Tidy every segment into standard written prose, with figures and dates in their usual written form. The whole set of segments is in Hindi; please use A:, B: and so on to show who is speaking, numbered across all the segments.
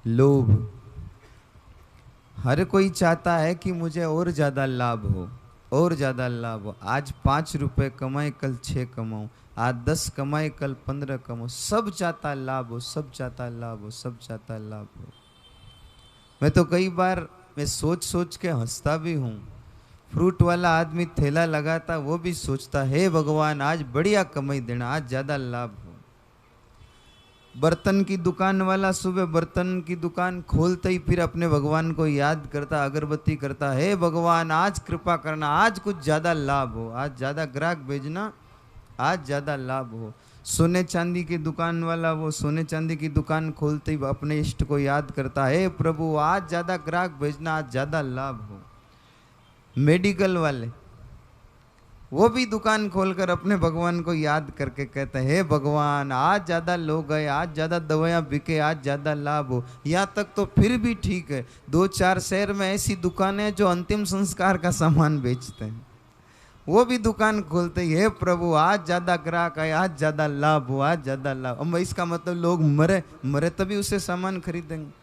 A: लोभ। हर कोई चाहता है कि मुझे और ज़्यादा लाभ हो, और ज़्यादा लाभ हो। आज 5 रुपए कमाए, कल 6 कमाऊँ, आज 10 कमाए, कल 15 कमाऊँ। सब चाहता लाभ हो, सब चाहता लाभ हो, सब चाहता लाभ हो। मैं तो कई बार मैं सोच सोच के हंसता भी हूँ। फ्रूट वाला आदमी ठेला लगाता, वो भी सोचता हे भगवान आज बढ़िया कमाई देना, आज ज़्यादा लाभ हो। बर्तन की दुकान वाला सुबह बर्तन की दुकान खोलते ही फिर अपने भगवान को याद करता, अगरबत्ती करता, हे भगवान आज कृपा करना, आज कुछ ज़्यादा लाभ हो, आज ज़्यादा ग्राहक भेजना, आज ज़्यादा लाभ हो। सोने चांदी की दुकान वाला वो सोने चांदी की दुकान खोलते ही अपने इष्ट को याद करता, हे प्रभु आज ज़्यादा ग्राहक भेजना, आज ज़्यादा लाभ हो। मेडिकल वाले वो भी दुकान खोलकर अपने भगवान को याद करके कहते हैं, हे भगवान आज ज़्यादा लोग गए, आज ज़्यादा दवाइयाँ बिके, आज ज़्यादा लाभ हो। यहाँ तक तो फिर भी ठीक है, 2-4 शहर में ऐसी दुकानें हैं जो अंतिम संस्कार का सामान बेचते हैं, वो भी दुकान खोलते ही, हे प्रभु आज ज़्यादा ग्राहक आए, आज ज़्यादा लाभ हो, आज ज़्यादा लाभ। अब इसका मतलब लोग मरे मरे तभी उसे सामान खरीदेंगे।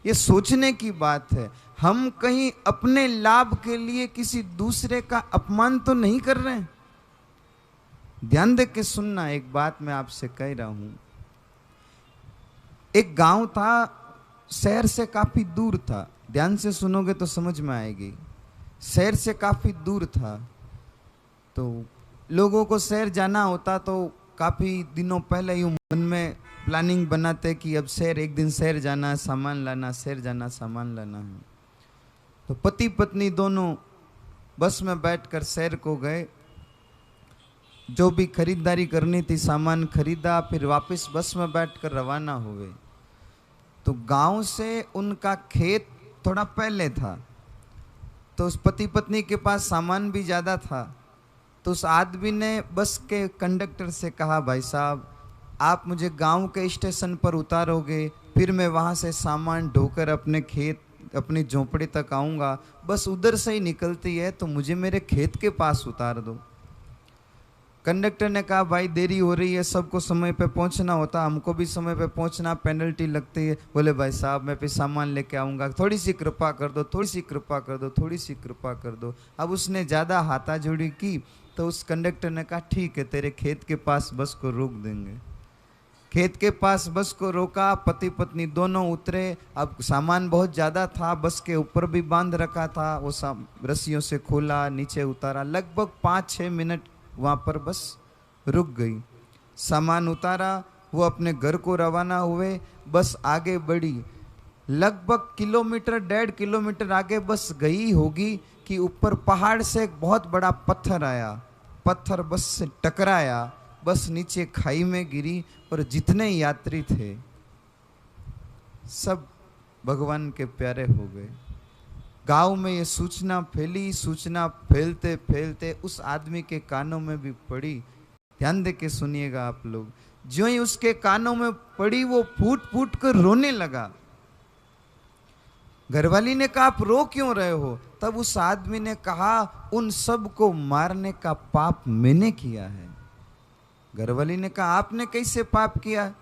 A: ये सोचने की बात है, हम कहीं अपने लाभ के लिए किसी दूसरे का अपमान तो नहीं कर रहे हैं। ध्यान दे के सुनना, एक बात मैं आपसे कह रहा हूं। एक गांव था, शहर से काफी दूर था। ध्यान से सुनोगे तो समझ में आएगी। शहर से काफी दूर था, तो लोगों को शहर जाना होता तो काफी दिनों पहले यूं मन में प्लानिंग बनाते कि अब शहर, एक दिन शहर जाना है, सामान लाना, शहर जाना सामान लाना है। तो पति पत्नी दोनों बस में बैठकर शहर को गए। जो भी खरीदारी करनी थी सामान खरीदा, फिर वापस बस में बैठकर रवाना हुए। तो गांव से उनका खेत थोड़ा पहले था, तो उस पति पत्नी के पास सामान भी ज़्यादा था। तो उस आदमी ने बस के कंडक्टर से कहा, भाई साहब आप मुझे गांव के स्टेशन पर उतारोगे, फिर मैं वहाँ से सामान ढोकर अपने खेत, अपनी झोंपड़ी तक आऊँगा, बस उधर से ही निकलती है तो मुझे मेरे खेत के पास उतार दो। कंडक्टर ने कहा, भाई देरी हो रही है, सबको समय पे पहुंचना होता, हमको भी समय पे पहुंचना, पेनल्टी लगती है। बोले भाई साहब मैं फिर सामान लेके आऊँगा, थोड़ी सी कृपा कर दो, थोड़ी सी कृपा कर दो, थोड़ी सी कृपा कर दो। अब उसने ज़्यादा हाथाजोड़ी की तो उस कंडक्टर ने कहा, ठीक है तेरे खेत के पास बस को रोक देंगे। खेत के पास बस को रोका, पति पत्नी दोनों उतरे। अब सामान बहुत ज़्यादा था, बस के ऊपर भी बांध रखा था, वो रस्सियों से खोला, नीचे उतारा। लगभग 5-6 मिनट वहाँ पर बस रुक गई। सामान उतारा, वो अपने घर को रवाना हुए। बस आगे बढ़ी, लगभग 1.5 किलोमीटर आगे बस गई होगी कि ऊपर पहाड़ से एक बहुत बड़ा पत्थर आया। पत्थर बस से टकराया, बस नीचे खाई में गिरी और जितने यात्री थे सब भगवान के प्यारे हो गए। गांव में ये सूचना फैली, सूचना फैलते फैलते उस आदमी के कानों में भी पड़ी। ध्यान दे के सुनिएगा आप लोग। जो ही उसके कानों में पड़ी वो फूट फूट कर रोने लगा। घरवाली ने कहा, आप रो क्यों रहे हो? तब उस आदमी ने कहा, उन सब को मारने का पाप मैंने किया है। घरवाली ने कहा, आपने कैसे पाप किया?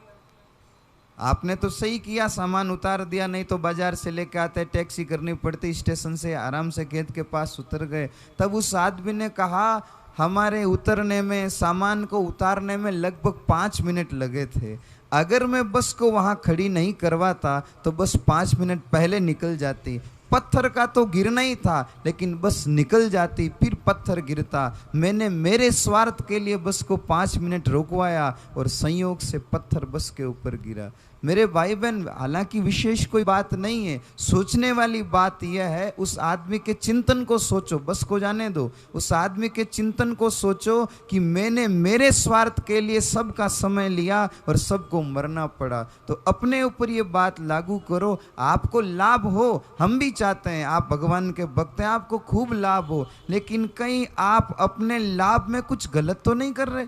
A: आपने तो सही किया, सामान उतार दिया, नहीं तो बाजार से लेके आते, टैक्सी करनी पड़ती, स्टेशन से आराम से खेत के पास उतर गए। तब उस आदमी ने कहा, हमारे उतरने में, सामान को उतारने में लगभग 5 मिनट लगे थे। अगर मैं बस को वहां खड़ी नहीं करवाता तो बस 5 मिनट पहले निकल जाती। पत्थर का तो गिरना ही था, लेकिन बस निकल जाती, फिर पत्थर गिरता। मैंने मेरे स्वार्थ के लिए बस को 5 मिनट रोकवाया और संयोग से पत्थर बस के ऊपर गिरा। मेरे भाई बहन, हालांकि विशेष कोई बात नहीं है, सोचने वाली बात यह है, उस आदमी के चिंतन को सोचो, बस को जाने दो। उस आदमी के चिंतन को सोचो कि मैंने मेरे स्वार्थ के लिए सबका समय लिया और सबको मरना पड़ा। तो अपने ऊपर ये बात लागू करो। आपको लाभ हो, हम भी चाहते हैं, आप भगवान के भक्त हैं, आपको खूब लाभ हो, लेकिन कहीं आप अपने लाभ में कुछ गलत तो नहीं कर रहे?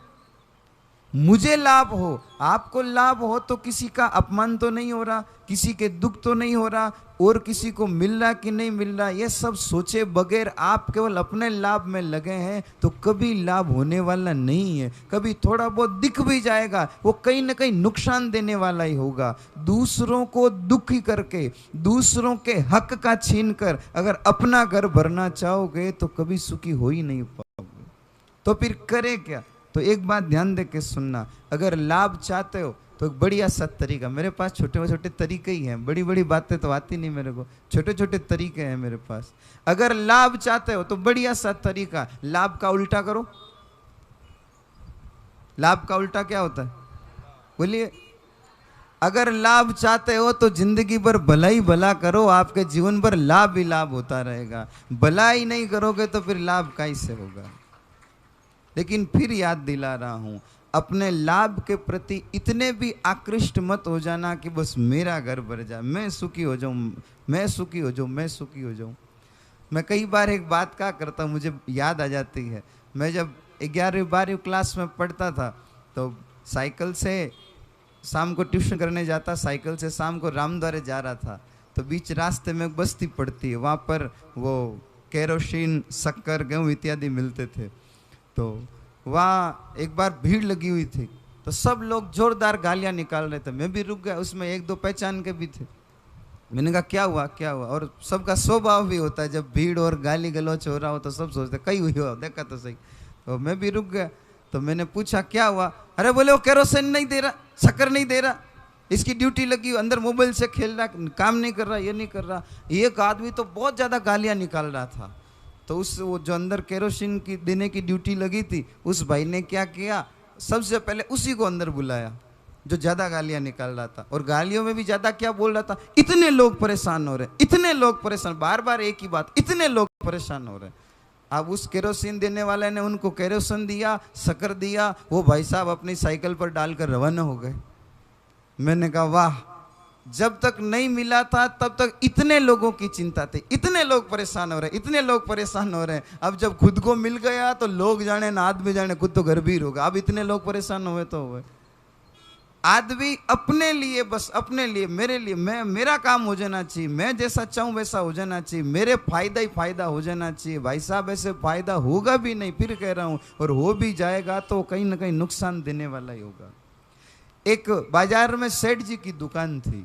A: मुझे लाभ हो, आपको लाभ हो, तो किसी का अपमान तो नहीं हो रहा, किसी के दुख तो नहीं हो रहा, और किसी को मिल रहा कि नहीं मिल रहा, ये सब सोचे बगैर आप केवल अपने लाभ में लगे हैं तो कभी लाभ होने वाला नहीं है। कभी थोड़ा बहुत दिख भी जाएगा, वो कहीं ना कहीं नुकसान देने वाला ही होगा। दूसरों को दुखी करके, दूसरों के हक का छीन कर अगर अपना घर भरना चाहोगे तो कभी सुखी हो ही नहीं पाओगे। तो फिर करे क्या? तो एक बात ध्यान दे के सुनना, अगर लाभ चाहते हो तो एक बढ़िया सा तरीका, मेरे पास छोटे छोटे तरीके ही हैं, बड़ी बड़ी बातें तो आती नहीं मेरे को, छोटे छोटे तरीके हैं मेरे पास। अगर लाभ चाहते हो तो बढ़िया सा तरीका, लाभ का उल्टा करो। लाभ का उल्टा क्या होता है? बोलिए। अगर लाभ चाहते हो तो जिंदगी भर भला ही भला करो, आपके जीवन भर लाभ ही लाभ होता रहेगा। भला ही नहीं करोगे तो फिर लाभ कैसे होगा? लेकिन फिर याद दिला रहा हूं, अपने लाभ के प्रति इतने भी आकृष्ट मत हो जाना कि बस मेरा घर भर जाए, मैं सुखी हो जाऊं, मैं सुखी हो जाऊं, मैं सुखी हो जाऊं। मैं कई बार एक बात क्या करता हूं, मुझे याद आ जाती है। मैं जब 11वीं 12वीं क्लास में पढ़ता था तो साइकिल से शाम को ट्यूशन करने जाता, साइकिल से शाम को रामद्वारे जा रहा था, तो बीच रास्ते में बस्ती पड़ती है, वहाँ पर वो केरोसिन, शक्कर, गेहूँ इत्यादि मिलते थे। तो वहाँ एक बार भीड़ लगी हुई थी, तो सब लोग जोरदार गालियाँ निकाल रहे थे। मैं भी रुक गया, उसमें एक दो पहचान के भी थे। मैंने कहा क्या हुआ क्या हुआ? और सबका स्वभाव भी होता है, जब भीड़ और गाली गलौच हो रहा हो तो सब सोचते कहीं हुई हो, देखा तो सही। तो मैं भी रुक गया, तो मैंने पूछा क्या हुआ? अरे बोले वो केरोसिन नहीं दे रहा, शक्कर नहीं दे रहा, इसकी ड्यूटी लगी, अंदर मोबाइल से खेल रहा, काम नहीं कर रहा, ये नहीं कर रहा। एक आदमी तो बहुत ज़्यादा गालियाँ निकाल रहा था। तो उस वो जो अंदर केरोसिन की देने की ड्यूटी लगी थी, उस भाई ने क्या किया, सबसे पहले उसी को अंदर बुलाया जो ज़्यादा गालियाँ निकाल रहा था। और गालियों में भी ज़्यादा क्या बोल रहा था, इतने लोग परेशान हो रहे, इतने लोग परेशान, बार बार एक ही बात, इतने लोग परेशान हो रहे। अब उस केरोसिन देने वाले ने उनको केरोसिन दिया, शक्कर दिया, वो भाई साहब अपनी साइकिल पर डालकर रवाना हो गए। मैंने कहा वाह, जब तक नहीं मिला था तब तक इतने लोगों की चिंता थी, इतने लोग परेशान हो रहे, इतने लोग परेशान हो रहे हैं। अब जब खुद को मिल गया तो लोग जाने ना आदमी जाने, खुद तो गंभीर होगा। अब इतने लोग परेशान हुए तो हुए। आदमी अपने लिए, बस अपने लिए, मेरे लिए, मैं, मेरा काम हो जाना चाहिए, मैं जैसा चाहूँ वैसा हो जाना चाहिए, मेरे फायदा ही फायदा हो जाना चाहिए। भाई साहब ऐसे फायदा होगा भी नहीं, फिर कह रहा हूँ, और हो भी जाएगा तो कहीं ना कहीं नुकसान देने वाला ही होगा। एक बाजार में सेठ जी की दुकान थी,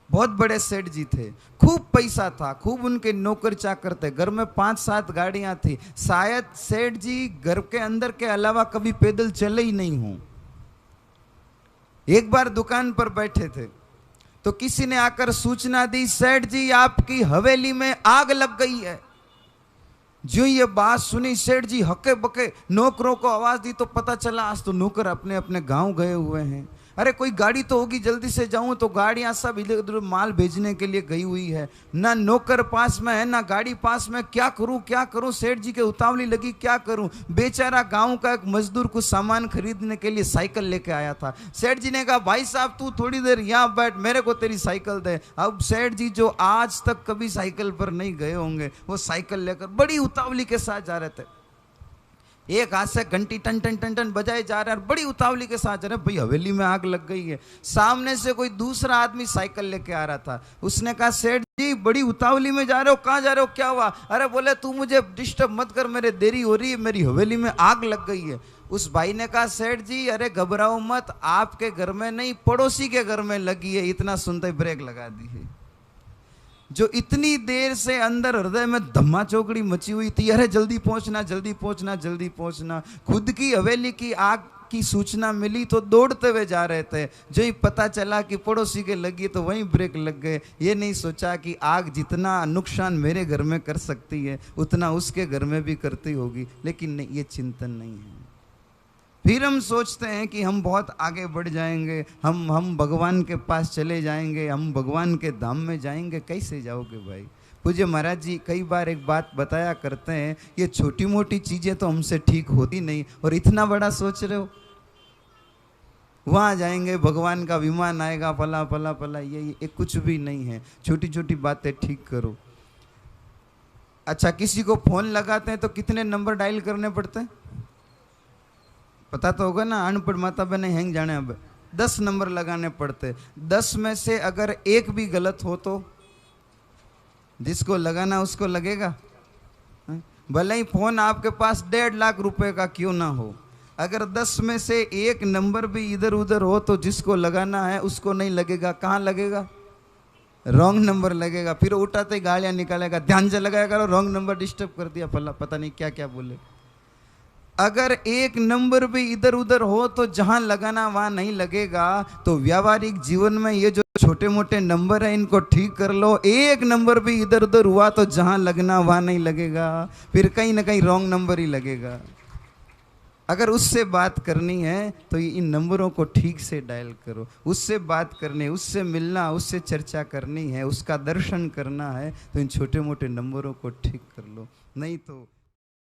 A: बहुत बड़े सेठ जी थे, खूब पैसा था, खूब उनके नौकर चाकर थे, घर में 5-7 गाड़ियां थी। शायद सेठ जी घर के अंदर के अलावा कभी पैदल चले ही नहीं हों। एक बार दुकान पर बैठे थे तो किसी ने आकर सूचना दी, सेठ जी आपकी हवेली में आग लग गई है। जो ये बात सुनी, सेठ जी हके बके नौकरों को आवाज दी, तो पता चला आज तो नौकर अपने अपने गांव गए हुए हैं। अरे कोई गाड़ी तो होगी, जल्दी से जाऊं, तो गाड़ियां सब इधर उधर माल भेजने के लिए गई हुई है, ना नौकर पास में है ना गाड़ी पास में, क्या करूं क्या करूं? सेठ जी के उतावली लगी, क्या करूं? बेचारा गांव का एक मजदूर कुछ सामान खरीदने के लिए साइकिल लेके आया था। सेठ जी ने कहा भाई साहब तू थोड़ी देर यहाँ बैठ, मेरे को तेरी साइकिल दे। अब सेठ जी जो आज तक कभी साइकिल पर नहीं गए होंगे, वो साइकिल लेकर बड़ी उतावली के साथ जा रहे थे। एक हाथ से घंटी टन टन टन टन बजाए जा रहे हैं, बड़ी उतावली के साथ जा रहे हैं। भाई हवेली में आग लग गई है। सामने से कोई दूसरा आदमी साइकिल लेके आ रहा था, उसने कहा सेठ जी बड़ी उतावली में जा रहे हो, कहाँ जा रहे हो, क्या हुआ? अरे बोले तू मुझे डिस्टर्ब मत कर, मेरे देरी हो रही है, मेरी हवेली में आग लग गई है। उस भाई ने कहा सेठ जी अरे घबराओ मत, आपके घर में नहीं पड़ोसी के घर में लगी है। इतना सुनते ही ब्रेक लगा दी है। जो इतनी देर से अंदर हृदय में धम्मा चौकड़ी मची हुई थी, अरे जल्दी पहुंचना जल्दी पहुंचना जल्दी पहुंचना, खुद की हवेली की आग की सूचना मिली तो दौड़ते हुए जा रहे थे। जो ही पता चला कि पड़ोसी के लगी तो वहीं ब्रेक लग गए। ये नहीं सोचा कि आग जितना नुकसान मेरे घर में कर सकती है उतना उसके घर में भी करती होगी। लेकिन नहीं, ये चिंतन नहीं है। फिर हम सोचते हैं कि हम बहुत आगे बढ़ जाएंगे, हम भगवान के पास चले जाएंगे, हम भगवान के धाम में जाएंगे। कैसे जाओगे भाई? पूज्य महाराज जी कई बार एक बात बताया करते हैं, ये छोटी मोटी चीज़ें तो हमसे ठीक होती नहीं, और इतना बड़ा सोच रहे हो वहाँ जाएंगे, भगवान का विमान आएगा, फला फला फला, ये कुछ भी नहीं है। छोटी छोटी बातें ठीक करो। अच्छा, किसी को फोन लगाते हैं तो कितने नंबर डायल करने पड़ते हैं? पता तो होगा ना, अनपढ़ माता बहने हैंग जाने। अब 10 नंबर लगाने पड़ते, 10 में से अगर एक भी गलत हो तो जिसको लगाना उसको लगेगा। हाँ? भले ही फोन आपके पास 1.5 लाख रुपए का क्यों ना हो, अगर 10 में से एक नंबर भी इधर उधर हो तो जिसको लगाना है उसको नहीं लगेगा। कहाँ लगेगा? रॉन्ग नंबर लगेगा। फिर उठाते ही गालियां निकालेगा, ध्यान से लगाया करो, रॉन्ग नंबर डिस्टर्ब कर दिया, फला पता नहीं क्या क्या बोले। अगर एक नंबर भी इधर उधर हो तो जहां लगाना वहां नहीं लगेगा। तो व्यावहारिक जीवन में ये जो छोटे मोटे नंबर है इनको ठीक कर लो। एक नंबर भी इधर उधर हुआ तो जहां लगना वहां नहीं लगेगा, फिर कहीं ना कहीं रॉन्ग नंबर ही लगेगा। अगर उससे बात करनी है तो इन नंबरों को ठीक से डायल करो। उससे बात करनी, उससे मिलना, उससे चर्चा करनी है, उसका दर्शन करना है तो इन छोटे मोटे नंबरों को ठीक कर लो। नहीं तो